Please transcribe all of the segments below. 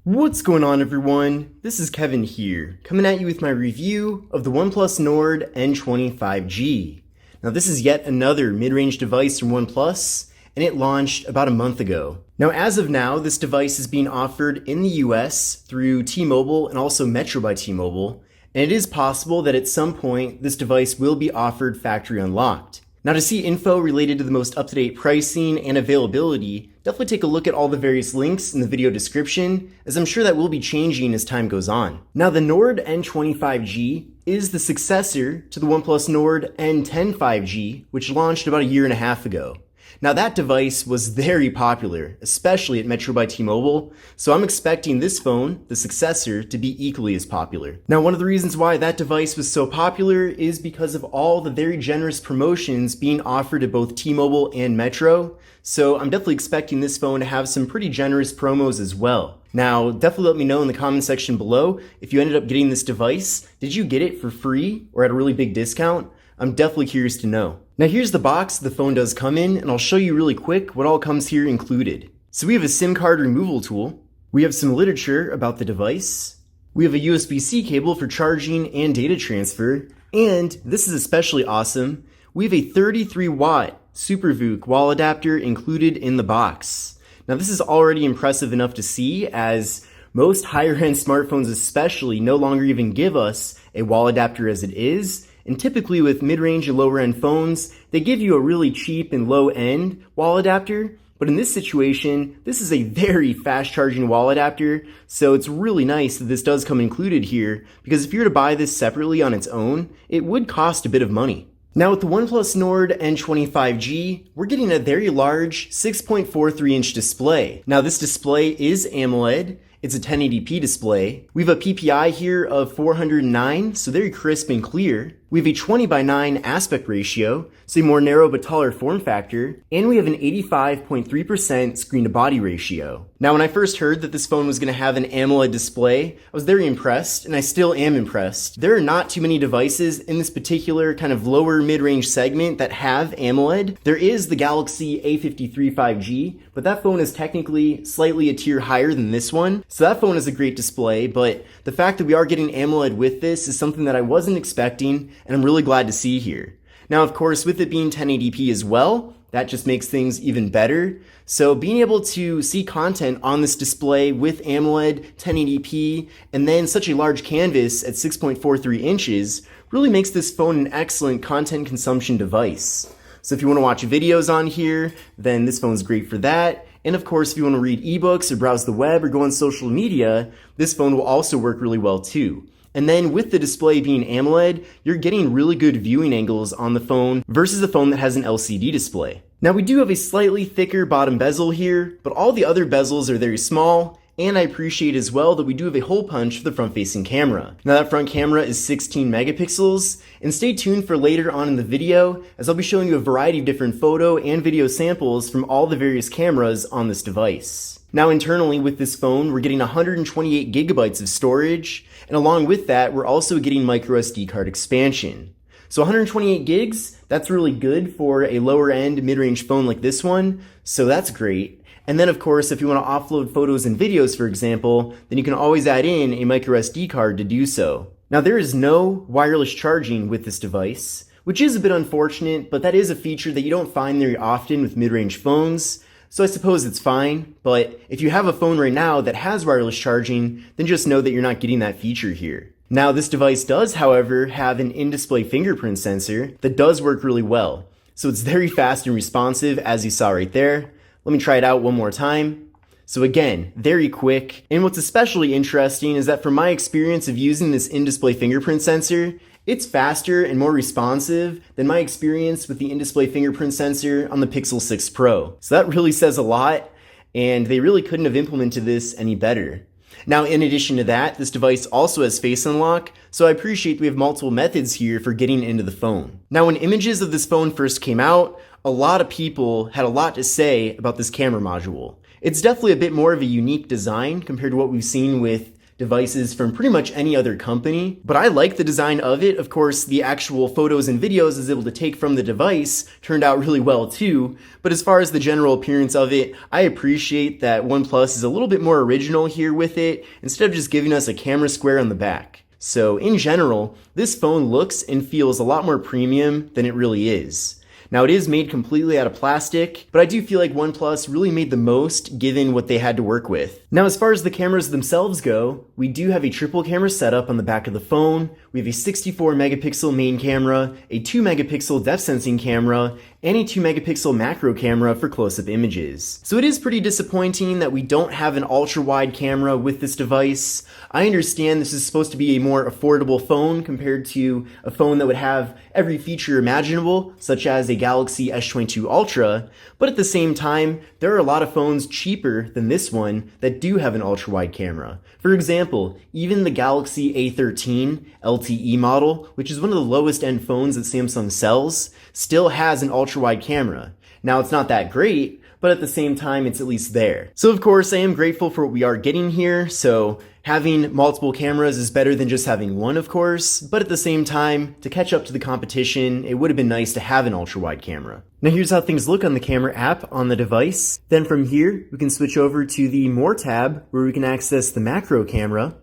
What's going on, everyone? This is Kevin here, coming at you with my review of the OnePlus Nord N20 5G. Now, this is yet another mid-range device from OnePlus, and it launched about a month ago. Now, as of now, this device is being offered in the US through T-Mobile and also Metro by T-Mobile, and it is possible that at some point this device will be offered factory unlocked. Now, to see info related to the most up-to-date pricing and availability, definitely take a look at all the various links in the video description, as I'm sure that will be changing as time goes on. Now, the Nord N20 5G is the successor to the OnePlus Nord N10 5G, which launched about a year and a half ago. Now, that device was very popular, especially at Metro by T-Mobile, so I'm expecting this phone, the successor, to be equally as popular. Now, one of the reasons why that device was so popular is because of all the very generous promotions being offered at both T-Mobile and Metro, so I'm definitely expecting this phone to have some pretty generous promos as well. Now, definitely let me know in the comment section below if you ended up getting this device. Did you get it for free or at a really big discount? I'm definitely curious to know. Now, here's the box the phone does come in, and I'll show you really quick what all comes here included. So we have a SIM card removal tool. We have some literature about the device. We have a USB-C cable for charging and data transfer. And this is especially awesome. We have a 33-watt SuperVOOC wall adapter included in the box. Now, this is already impressive enough to see, as most higher-end smartphones especially no longer even give us a wall adapter as it is. And typically with mid-range and lower-end phones, they give you a really cheap and low-end wall adapter. But in this situation, this is a very fast-charging wall adapter, so it's really nice that this does come included here, because if you were to buy this separately on its own, it would cost a bit of money. Now, with the OnePlus Nord N20 5G, we're getting a very large 6.43-inch display. Now, this display is AMOLED. It's a 1080p display. We have a PPI here of 409, so very crisp and clear. We have a 20:9 aspect ratio, so a more narrow but taller form factor. And we have an 85.3% screen-to-body ratio. Now, when I first heard that this phone was going to have an AMOLED display, I was very impressed, and I still am impressed. There are not too many devices in this particular kind of lower mid-range segment that have AMOLED. There is the Galaxy A53 5G, but that phone is technically slightly a tier higher than this one. So that phone is a great display, but the fact that we are getting AMOLED with this is something that I wasn't expecting, and I'm really glad to see here. Now, of course, with it being 1080p as well, that just makes things even better. So being able to see content on this display with AMOLED, 1080p, and then such a large canvas at 6.43 inches really makes this phone an excellent content consumption device. So if you want to watch videos on here, then this phone's great for that. And of course, if you want to read ebooks or browse the web or go on social media, this phone will also work really well too. And then with the display being AMOLED, you're getting really good viewing angles on the phone versus a phone that has an LCD display. Now, we do have a slightly thicker bottom bezel here, but all the other bezels are very small. And I appreciate as well that we do have a hole punch for the front-facing camera. Now, that front camera is 16 megapixels, and stay tuned for later on in the video, as I'll be showing you a variety of different photo and video samples from all the various cameras on this device. Now, internally with this phone, we're getting 128 gigabytes of storage, and along with that, we're also getting microSD card expansion. So 128 gigs, that's really good for a lower-end mid-range phone like this one, so that's great. And then, of course, if you want to offload photos and videos, for example, then you can always add in a microSD card to do so. Now, there is no wireless charging with this device, which is a bit unfortunate, but that is a feature that you don't find very often with mid-range phones, so I suppose it's fine. But if you have a phone right now that has wireless charging, then just know that you're not getting that feature here. Now, this device does, however, have an in-display fingerprint sensor that does work really well. So it's very fast and responsive, as you saw right there. Let me try it out one more time. So again, very quick. And what's especially interesting is that from my experience of using this in-display fingerprint sensor, it's faster and more responsive than my experience with the in-display fingerprint sensor on the Pixel 6 Pro. So that really says a lot, and they really couldn't have implemented this any better. Now, in addition to that, this device also has face unlock, so I appreciate we have multiple methods here for getting into the phone. Now, when images of this phone first came out, a lot of people had a lot to say about this camera module. It's definitely a bit more of a unique design compared to what we've seen with devices from pretty much any other company, but I like the design of it. Of course, the actual photos and videos I was able to take from the device turned out really well too, but as far as the general appearance of it, I appreciate that OnePlus is a little bit more original here with it, instead of just giving us a camera square on the back. So in general, this phone looks and feels a lot more premium than it really is. Now it is made completely out of plastic, but I do feel like OnePlus really made the most given what they had to work with. Now as far as the cameras themselves go, we do have a triple camera setup on the back of the phone. We have a 64 megapixel main camera, a 2 megapixel depth sensing camera, and a 2 megapixel macro camera for close-up images. So it is pretty disappointing that we don't have an ultra-wide camera with this device. I understand this is supposed to be a more affordable phone compared to a phone that would have every feature imaginable, such as a Galaxy S22 Ultra, but at the same time, there are a lot of phones cheaper than this one that do have an ultra-wide camera. For example, even the Galaxy A13 LTE model, which is one of the lowest end phones that Samsung sells, still has an ultra-wide camera. Now it's not that great, but at the same time it's at least there. So of course I am grateful for what we are getting here, so having multiple cameras is better than just having one, of course, but at the same time, to catch up to the competition, it would have been nice to have an ultra-wide camera. Now here's how things look on the camera app on the device. Then from here, we can switch over to the More tab, where we can access the macro camera.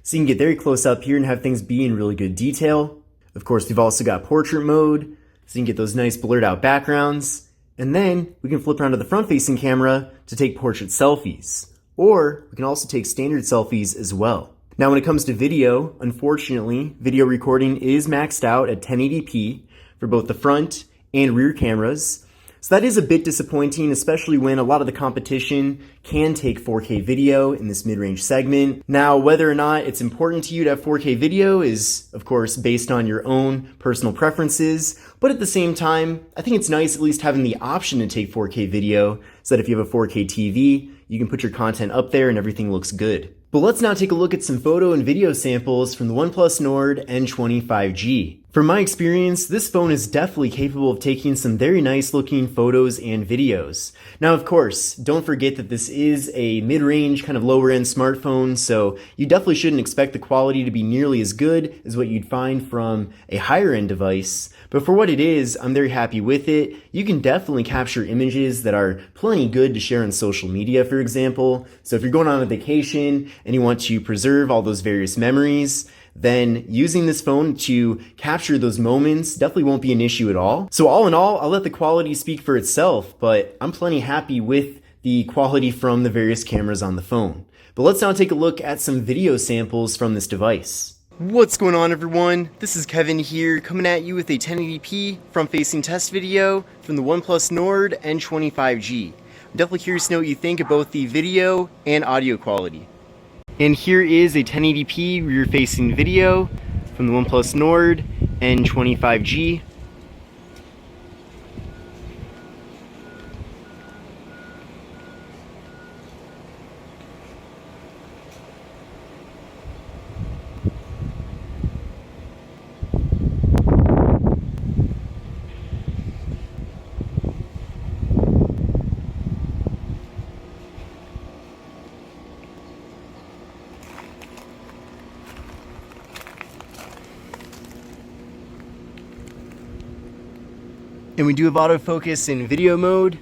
So you can get very close up here and have things be in really good detail. Of course, we've also got portrait mode, so you can get those nice blurred out backgrounds. And then we can flip around to the front-facing camera to take portrait selfies. Or we can also take standard selfies as well. Now when it comes to video, unfortunately, video recording is maxed out at 1080p for both the front and rear cameras. So that is a bit disappointing, especially when a lot of the competition can take 4K video in this mid-range segment. Now, whether or not it's important to you to have 4K video is, of course, based on your own personal preferences. But at the same time, I think it's nice at least having the option to take 4K video so that if you have a 4K TV, you can put your content up there and everything looks good. But let's now take a look at some photo and video samples from the OnePlus Nord N20 5G. From my experience, this phone is definitely capable of taking some very nice looking photos and videos. Now, of course, don't forget that this is a mid-range, kind of lower end smartphone, so you definitely shouldn't expect the quality to be nearly as good as what you'd find from a higher end device. But for what it is, I'm very happy with it. You can definitely capture images that are plenty good to share on social media, for example. So if you're going on a vacation and you want to preserve all those various memories, then using this phone to capture those moments definitely won't be an issue at all. So all in all, I'll let the quality speak for itself, but I'm plenty happy with the quality from the various cameras on the phone. But let's now take a look at some video samples from this device. What's going on, everyone? This is Kevin here, coming at you with a 1080p front-facing test video from the OnePlus Nord N20 5G. I'm definitely curious to know what you think of both the video and audio quality. And here is a 1080p rear-facing video from the OnePlus Nord N20 5G. And we do have autofocus in video mode.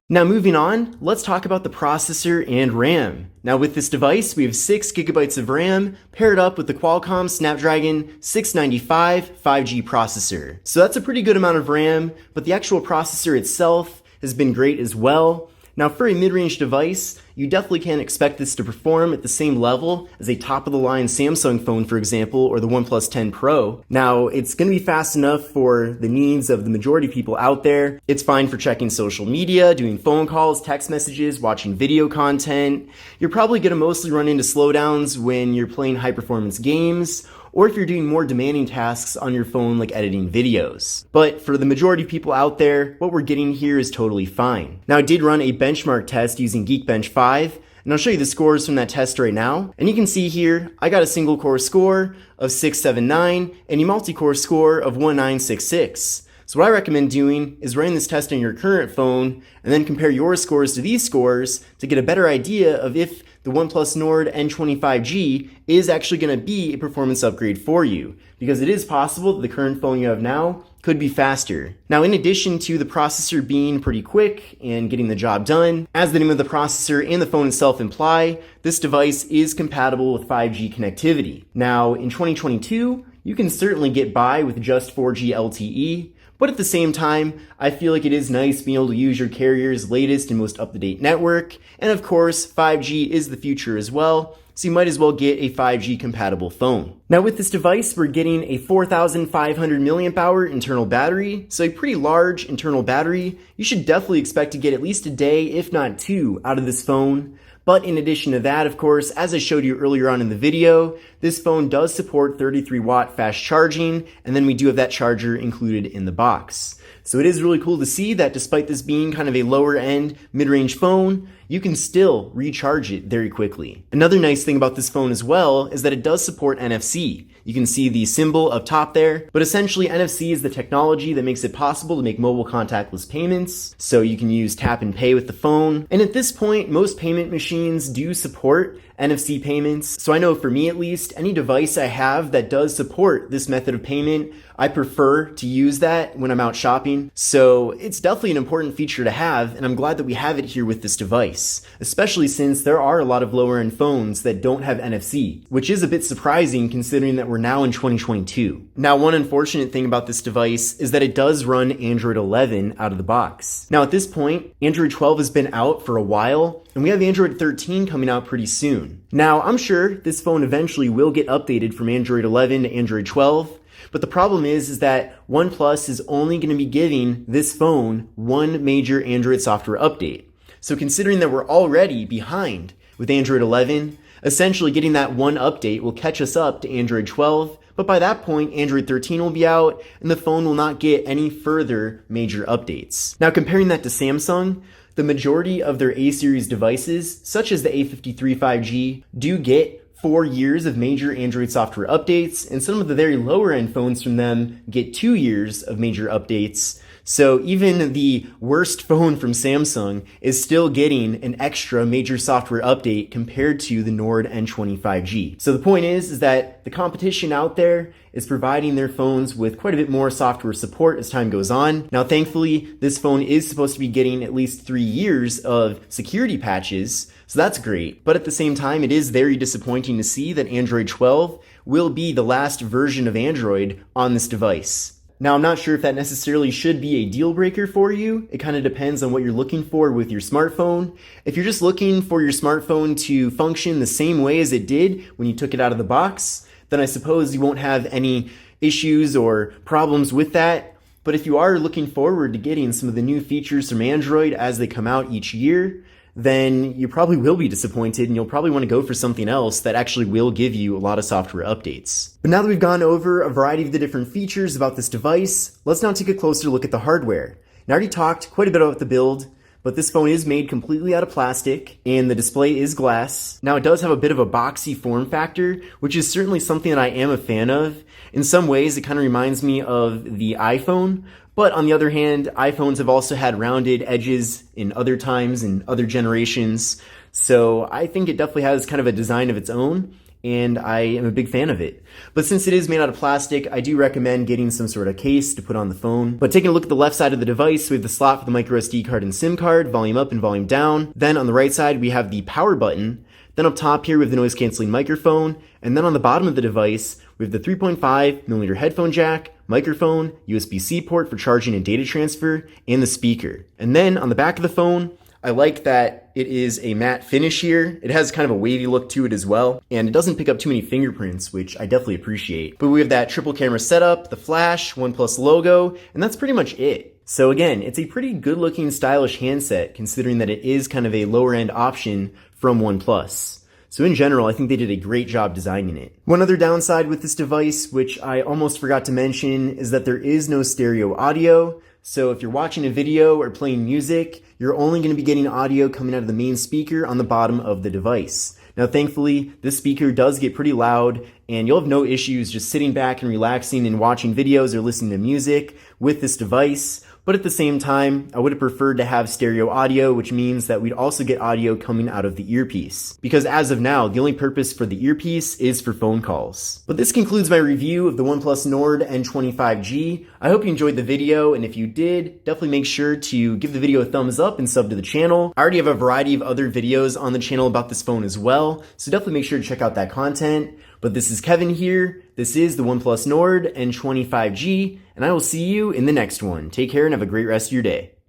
Now moving on, let's talk about the processor and RAM. Now with this device, we have 6 gigabytes of RAM paired up with the Qualcomm Snapdragon 695 5G processor. So that's a pretty good amount of RAM, but the actual processor itself has been great as well. Now for a mid-range device, you definitely can't expect this to perform at the same level as a top-of-the-line Samsung phone, for example, or the OnePlus 10 Pro. Now, it's going to be fast enough for the needs of the majority of people out there. It's fine for checking social media, doing phone calls, text messages, watching video content. You're probably going to mostly run into slowdowns when you're playing high-performance games, or if you're doing more demanding tasks on your phone like editing videos. But for the majority of people out there, what we're getting here is totally fine. Now I did run a benchmark test using Geekbench 5 And I'll show you the scores from that test right now. And you can see here, I got a single core score of 679 and a multi-core score of 1966. So what I recommend doing is running this test on your current phone and then compare your scores to these scores to get a better idea of if the OnePlus Nord N20 is actually going to be a performance upgrade for you, because it is possible that the current phone you have now could be faster. Now, in addition to the processor being pretty quick and getting the job done, as the name of the processor and the phone itself imply, this device is compatible with 5G connectivity. Now, in 2022, you can certainly get by with just 4G LTE, but at the same time, I feel like it is nice being able to use your carrier's latest and most up-to-date network. And of course, 5G is the future as well, so you might as well get a 5G compatible phone. Now with this device, we're getting a 4,500 milliamp hour internal battery, so a pretty large internal battery. You should definitely expect to get at least a day, if not two, out of this phone. But in addition to that, of course, as I showed you earlier on in the video, this phone does support 33-watt fast charging, and then we do have that charger included in the box. So it is really cool to see that despite this being kind of a lower-end, mid-range phone, you can still recharge it very quickly. Another nice thing about this phone as well is that it does support NFC. You can see the symbol up top there, but essentially NFC is the technology that makes it possible to make mobile contactless payments, so you can use tap and pay with the phone. And at this point, most payment machines do support NFC payments, so I know for me at least, any device I have that does support this method of payment, I prefer to use that when I'm out shopping. So it's definitely an important feature to have, and I'm glad that we have it here with this device, especially since there are a lot of lower end phones that don't have NFC, which is a bit surprising considering that we're now in 2022. Now, one unfortunate thing about this device is that it does run Android 11 out of the box. Now at this point, Android 12 has been out for a while, and we have Android 13 coming out pretty soon. Now, I'm sure this phone eventually will get updated from Android 11 to Android 12, but the problem is that OnePlus is only going to be giving this phone one major Android software update. So considering that we're already behind with Android 11, essentially getting that one update will catch us up to Android 12, but by that point, Android 13 will be out, and the phone will not get any further major updates. Now, comparing that to Samsung, the majority of their A-series devices, such as the A53 5G, do get 4 years of major Android software updates, and some of the very lower end phones from them get 2 years of major updates. So even the worst phone from Samsung is still getting an extra major software update compared to the Nord N20 5G. So the point is that the competition out there is providing their phones with quite a bit more software support as time goes on. Now, thankfully, this phone is supposed to be getting at least 3 years of security patches, so that's great. But at the same time, it is very disappointing to see that Android 12 will be the last version of Android on this device. Now, I'm not sure if that necessarily should be a deal breaker for you. It kind of depends on what you're looking for with your smartphone. If you're just looking for your smartphone to function the same way as it did when you took it out of the box, then I suppose you won't have any issues or problems with that. But if you are looking forward to getting some of the new features from Android as they come out each year, then you probably will be disappointed and you'll probably want to go for something else that actually will give you a lot of software updates. But now that we've gone over a variety of the different features about this device, let's now take a closer look at the hardware. And I already talked quite a bit about the build, but this phone is made completely out of plastic and the display is glass. Now it does have a bit of a boxy form factor, which is certainly something that I am a fan of. In some ways, it kind of reminds me of the iPhone, but on the other hand, iPhones have also had rounded edges in other times and other generations. So I think it definitely has kind of a design of its own, and I am a big fan of it. But since it is made out of plastic, I do recommend getting some sort of case to put on the phone. But taking a look at the left side of the device, we have the slot for the micro SD card and SIM card, volume up and volume down. Then on the right side, we have the power button. Then up top here, we have the noise canceling microphone. And then on the bottom of the device, we have the 3.5mm headphone jack, microphone, USB-C port for charging and data transfer, and the speaker. And then on the back of the phone, I like that it is a matte finish here. It has kind of a wavy look to it as well, and it doesn't pick up too many fingerprints, which I definitely appreciate. But we have that triple camera setup, the flash, OnePlus logo, and that's pretty much it. So again, it's a pretty good looking stylish handset considering that it is kind of a lower end option from OnePlus. So in general, I think they did a great job designing it. One other downside with this device, which I almost forgot to mention, is that there is no stereo audio. So if you're watching a video or playing music, you're only going to be getting audio coming out of the main speaker on the bottom of the device. Now, thankfully, this speaker does get pretty loud, and you'll have no issues just sitting back and relaxing and watching videos or listening to music with this device. But at the same time, I would have preferred to have stereo audio, which means that we'd also get audio coming out of the earpiece. Because as of now, the only purpose for the earpiece is for phone calls. But this concludes my review of the OnePlus Nord N25G. I hope you enjoyed the video, and if you did, definitely make sure to give the video a thumbs up and sub to the channel. I already have a variety of other videos on the channel about this phone as well, so definitely make sure to check out that content. But this is Kevin here. This is the OnePlus Nord N25G, and I will see you in the next one. Take care and have a great rest of your day.